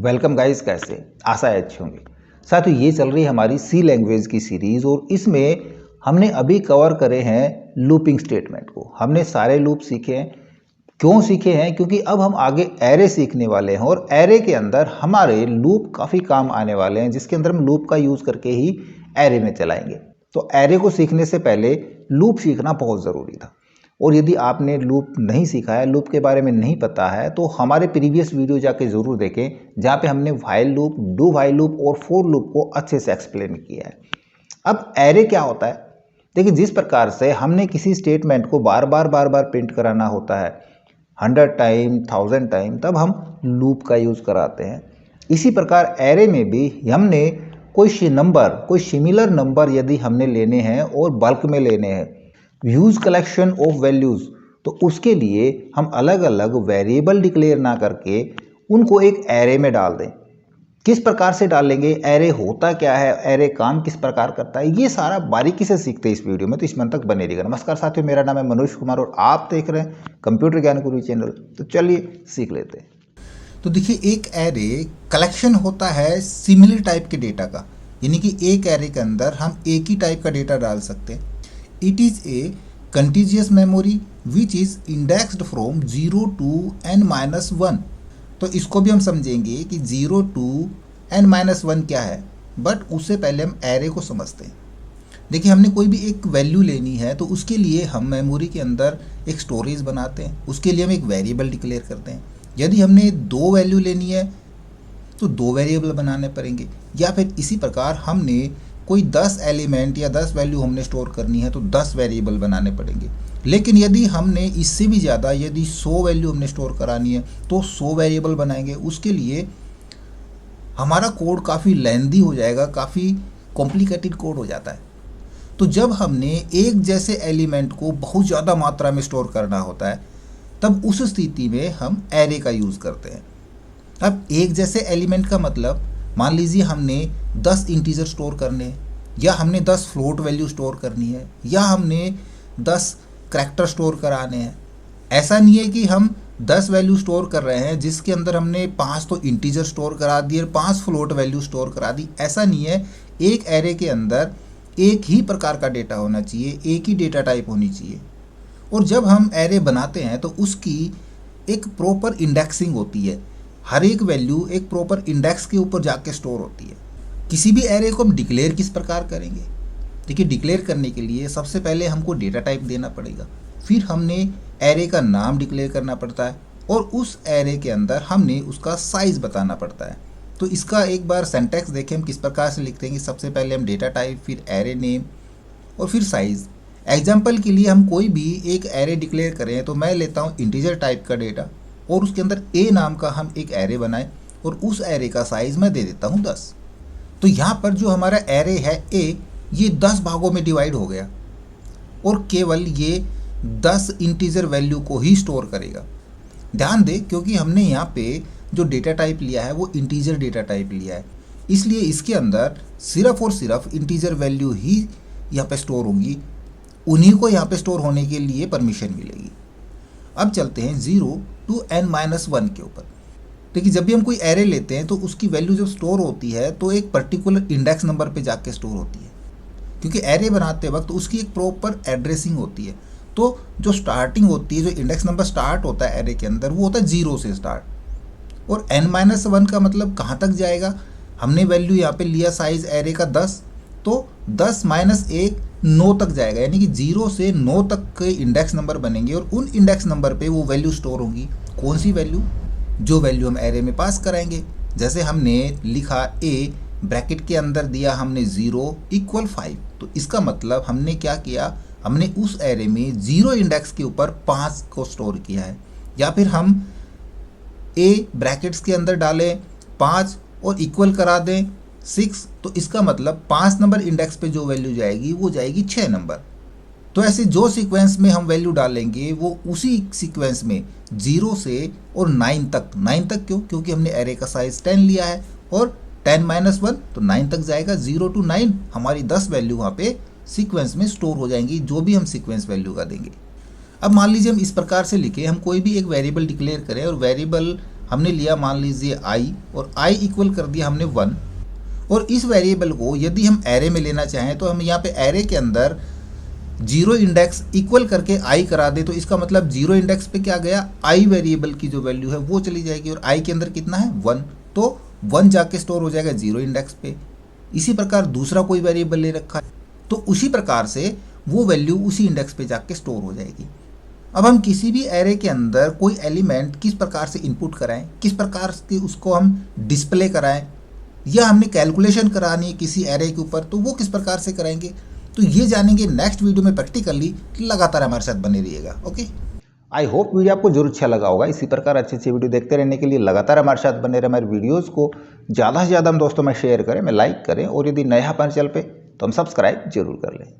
Welcome guys, कैसे आशा है अच्छे होंगे। साथियों, ये चल रही है हमारी सी लैंग्वेज की सीरीज और इसमें हमने अभी कवर करे हैं लूपिंग स्टेटमेंट को। हमने सारे लूप सीखे हैं। क्यों सीखे हैं? क्योंकि अब हम आगे एरे सीखने वाले हैं और एरे के अंदर हमारे लूप काफ़ी काम आने वाले हैं, जिसके अंदर हम लूप का यूज़ करके ही एरे में चलाएंगे। तो एरे को सीखने से पहले लूप सीखना बहुत ज़रूरी था। और यदि आपने लूप नहीं सीखा है, लूप के बारे में नहीं पता है, तो हमारे प्रीवियस वीडियो जाके ज़रूर देखें, जहाँ पे हमने while loop, do while loop और फोर लूप को अच्छे से एक्सप्लेन किया है। अब एरे क्या होता है? देखिए, जिस प्रकार से हमने किसी स्टेटमेंट को बार बार प्रिंट कराना होता है 100 टाइम, 1000 टाइम, तब हम लूप का यूज़ कराते हैं। इसी प्रकार एरे में भी हमने कोई सिमिलर नंबर यदि हमने लेने हैं और बल्क में लेने हैं, यूज कलेक्शन ऑफ वैल्यूज, तो उसके लिए हम अलग अलग वेरिएबल डिक्लेयर ना करके उनको एक एरे में डाल दें। किस प्रकार से डालेंगे, एरे होता क्या है, एरे काम किस प्रकार करता है, ये सारा बारीकी से सीखते हैं इस वीडियो में, तो इसमें तक बने रहिएगा। नमस्कार साथियों, मेरा नाम है मनोज कुमार और आप देख रहे हैं कंप्यूटर ज्ञान गुरु चैनल। तो चलिए सीख लेते हैं। तो देखिए, एक एरे कलेक्शन होता है सिमिलर टाइप के डेटा का, यानी कि एक एरे के अंदर हम एक ही टाइप का डेटा डाल सकते हैं। It is a contiguous memory which is indexed from 0 to n-1। तो इसको भी हम समझेंगे कि 0 to n-1 क्या है, बट उससे पहले हम एरे को समझते हैं। देखिए, हमने कोई भी एक वैल्यू लेनी है तो उसके लिए हम मेमोरी के अंदर एक स्टोरेज बनाते हैं। उसके लिए हम एक वेरिएबल डिक्लेयर करते हैं। यदि हमने 2 वैल्यू लेनी है तो 2 वेरिएबल बनाने पड़ेंगे, या फिर इसी प्रकार हमने कोई 10 एलिमेंट या 10 वैल्यू हमने स्टोर करनी है तो 10 वेरिएबल बनाने पड़ेंगे। लेकिन यदि हमने इससे भी ज़्यादा, यदि 100 वैल्यू हमने स्टोर करानी है तो 100 वेरिएबल बनाएंगे। उसके लिए हमारा कोड काफ़ी लेंदी हो जाएगा, काफ़ी कॉम्प्लिकेटेड कोड हो जाता है। तो जब हमने एक जैसे एलिमेंट को बहुत ज़्यादा मात्रा में स्टोर करना होता है, तब उस स्थिति में हम एरे का यूज़ करते हैं। अब एक जैसे एलिमेंट का मतलब, मान लीजिए हमने 10 इंटीजर स्टोर करने हैं, या हमने 10 फ्लोट वैल्यू स्टोर करनी है, या हमने 10 करैक्टर स्टोर कराने हैं। ऐसा नहीं है कि हम 10 वैल्यू स्टोर कर रहे हैं जिसके अंदर हमने 5 तो इंटीजर स्टोर करा दिए और 5 फ्लोट वैल्यू स्टोर करा दी। ऐसा नहीं है। एक एरे के अंदर एक ही प्रकार का डेटा होना चाहिए, एक ही डेटा टाइप होनी चाहिए। और जब हम एरे बनाते हैं तो उसकी एक प्रॉपर इंडेक्सिंग होती है। हर एक वैल्यू एक प्रॉपर इंडेक्स के ऊपर जाके स्टोर होती है। किसी भी एरे को हम डिक्लेयर किस प्रकार करेंगे? देखिए, डिक्लेयर करने के लिए सबसे पहले हमको डेटा टाइप देना पड़ेगा, फिर हमने एरे का नाम डिक्लेयर करना पड़ता है और उस एरे के अंदर हमने उसका साइज बताना पड़ता है। तो इसका एक बार सिंटैक्स देखें हम किस प्रकार से लिखते हैं कि सबसे पहले हम डेटा टाइप, फिर एरे नेम और फिर साइज़। एग्जाम्पल के लिए हम कोई भी एक एरे डिक्लेयर करें तो मैं लेता हूँ इंटीजर टाइप का डेटा और उसके अंदर ए नाम का हम एक एरे बनाएं और उस एरे का साइज़ मैं दे देता हूँ 10। तो यहाँ पर जो हमारा एरे है ए, ये 10 भागों में डिवाइड हो गया और केवल ये 10 इंटीजर वैल्यू को ही स्टोर करेगा। ध्यान दें, क्योंकि हमने यहाँ पे जो डेटा टाइप लिया है वो इंटीजर डेटा टाइप लिया है, इसलिए इसके अंदर सिर्फ और सिर्फ इंटीजर वैल्यू ही यहाँ पे स्टोर होंगी। उन्हीं को यहाँ पे स्टोर होने के लिए परमिशन मिलेगी। अब चलते हैं 0 to n-1 के ऊपर। देखिए, जब भी हम कोई एरे लेते हैं तो उसकी वैल्यू जब स्टोर होती है तो एक पर्टिकुलर इंडेक्स नंबर पे जाके स्टोर होती है, क्योंकि एरे बनाते वक्त उसकी एक प्रॉपर एड्रेसिंग होती है। तो जो स्टार्टिंग होती है, जो इंडेक्स नंबर स्टार्ट होता है एरे के अंदर, वो होता है 0 से स्टार्ट। और n-1 का मतलब कहाँ तक जाएगा? हमने वैल्यू यहाँ पे लिया साइज एरे का 10, तो 10 - 1 9 तक जाएगा, यानी कि 0 से 9 तक के इंडेक्स नंबर बनेंगे और उन इंडेक्स नंबर पे वो वैल्यू स्टोर होंगी। कौन सी वैल्यू? जो वैल्यू हम एरे में पास कराएंगे। जैसे हमने लिखा ए, ब्रैकेट के अंदर दिया हमने 0 = 5, तो इसका मतलब हमने क्या किया, हमने उस एरे में 0 इंडेक्स के ऊपर 5 को स्टोर किया है। या फिर हम ए ब्रैकेट्स के अंदर डालें 5 और इक्वल करा दें 6, तो इसका मतलब 5 नंबर इंडेक्स पे जो वैल्यू जाएगी वो जाएगी 6 नंबर। तो ऐसे जो सीक्वेंस में हम वैल्यू डालेंगे वो उसी सीक्वेंस में 0 से और 9 तक। 9 तक क्यों? क्योंकि हमने एरे का साइज 10 लिया है और 10-1 तो 9 तक जाएगा। 0 to 9 हमारी 10 वैल्यू वहाँ पे सीक्वेंस में स्टोर हो जाएंगी, जो भी हम सीक्वेंस वैल्यू का देंगे। अब मान लीजिए हम इस प्रकार से लिखें, हम कोई भी एक वेरिएबल डिक्लेयर करें और वेरिएबल हमने लिया मान लीजिए i और i इक्वल कर दिया हमने 1। और इस वेरिएबल को यदि हम एरे में लेना चाहें तो हम यहाँ पे एरे के अंदर 0 इंडेक्स इक्वल करके i करा दे, तो इसका मतलब 0 इंडेक्स पे क्या गया, i वेरिएबल की जो वैल्यू है वो चली जाएगी और i के अंदर कितना है 1, तो 1 जाके स्टोर हो जाएगा 0 इंडेक्स पे। इसी प्रकार दूसरा कोई वेरिएबल ले रखा है तो उसी प्रकार से वो वैल्यू उसी इंडेक्स पे जाके स्टोर हो जाएगी। अब हम किसी भी एरे के अंदर कोई एलिमेंट किस प्रकार से इनपुट कराएं, किस प्रकार से उसको हम डिस्प्ले कराएं, या हमने कैलकुलेशन करानी है किसी एरे के ऊपर तो वो किस प्रकार से कराएंगे, तो ये जानेंगे नेक्स्ट वीडियो में प्रैक्टिकली। लगातार हमारे साथ बने रहिएगा। ओके, आई होप वीडियो आपको जरूर अच्छा लगा होगा। इसी प्रकार अच्छे अच्छे वीडियो देखते रहने के लिए लगातार हमारे साथ बने रहे। हमारे वीडियोस को ज़्यादा से ज़्यादा हम दोस्तों में शेयर करें, में लाइक करें, और यदि नया हमारे चैनल पे तो हम सब्सक्राइब जरूर कर लें।